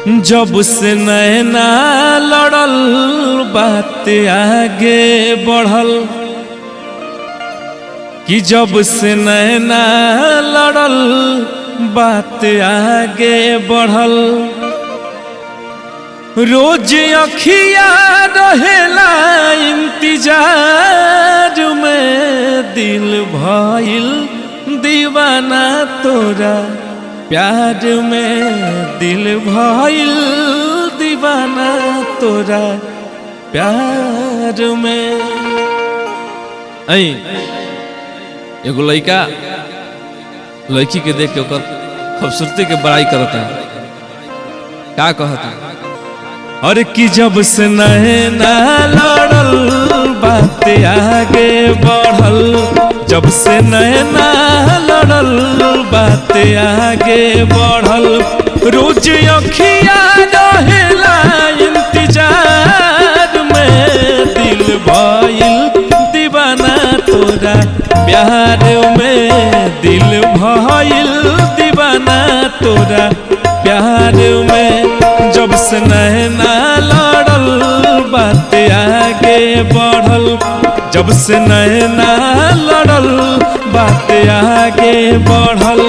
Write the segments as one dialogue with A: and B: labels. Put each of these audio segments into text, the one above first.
A: जब से नैना लड़ल बात आगे बढ़ल कि जब से नैना लड़ल बात आगे बढ़ल रोज अखिया रहेला इंतजार में दिल भइल दीवाना तोरा प्यार में दिल भइल दीवाना तोरा प्यार में। एगो लड़का लड़की के देख के ओकर खूबसूरती के बड़ाई करता है, क्या कहता है? और कि जब से नैना लड़ल बात आगे बढ़ल, जब से नैना लड़ल बात आगे बढ़ल रोज अखिया रहेला इंतजार में दिल भइल दीवाना तोरा प्यार में दिल भइल दीवाना तोरा प्यार में। जब से नैना लड़ल बात आगे बढ़ल, जब से नैना लड़ल बात आगे बढ़ल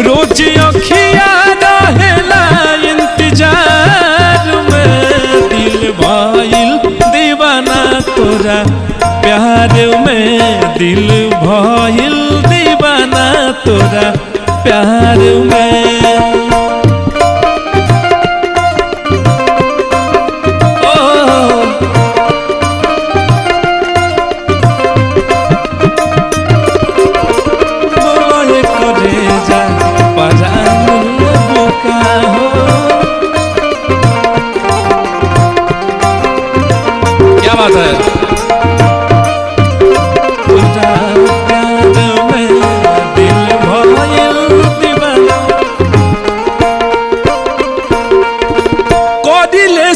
A: रोज अखिया रहेला इंतजार में दिल भइल दीवाना तोरा प्यार में दिल भइल दीवाना तोरा प्यार में। क्या बात है?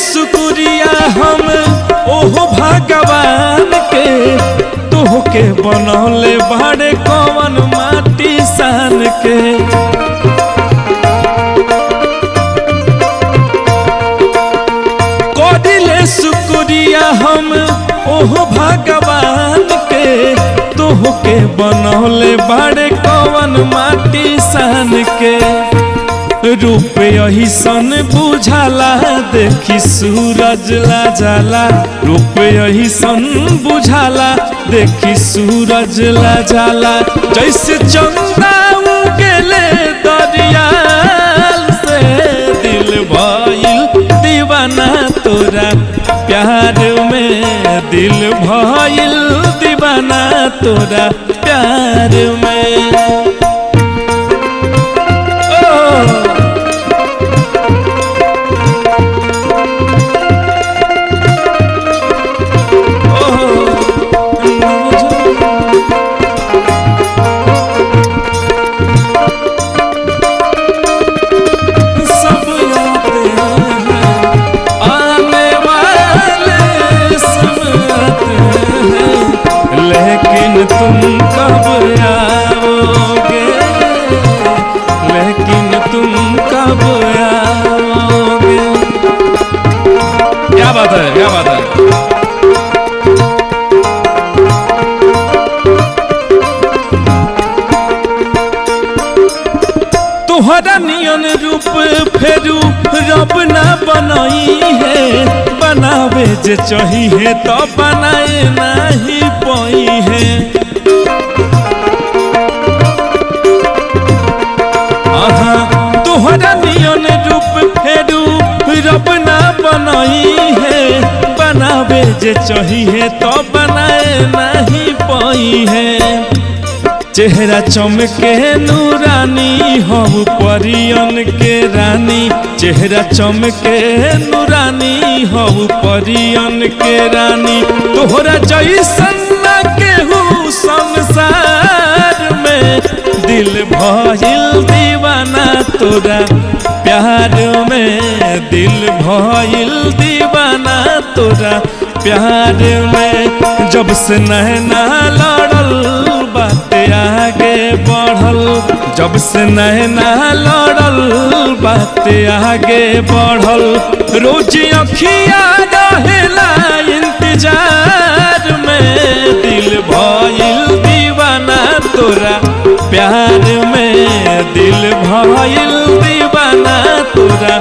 A: शुक्रिया हम ओहो भगवान के तोहके बनौले बड़े कौन माटी सान के। कदिले शुक्रिया हम ओहो भगवान के तोहके बनौले बड़े कौन माटी सान के। रूप यही सन बुझाला देखी सूरज ला जाला, रूप यही सन बुझाला देखी सूरज ला जाला। जैसे चंदा उगले दरियाल से दिल भइल दीवाना तोरा प्यार में दिल भइल दीवाना तोरा प्यार में। लेकिन तुम कब आओगे, लेकिन तुम कब आओगे? क्या बात है, क्या बात है? तोहरा नियन रूप फेरू रब ना बनाई है, बनावे जे चाहिए तो बनाए नहीं पाई है। आहा तोहरा नियन रूप फेरू रब ना बनाई है, बनावे जे चाहिए तो बनाए नहीं पाई है। चेहरा चमके नूरानी हऊ परियन के रानी, चेहरा चमके नूरानी हऊ परियन के रानी। तोहरा जैसन ना केहू संसार में दिल भइल दीवाना तोरा प्यार में दिल भइल दीवाना तोरा प्यार में। जब से नैना लड़ल बात आगे आगे बढ़ल, जब से नैना लड़ल बात आगे बढ़ल। रोज अखिया रहेला इंतजार में, दिल भइल दीवाना तोरा प्यार में, दिल भइल दीवाना तोरा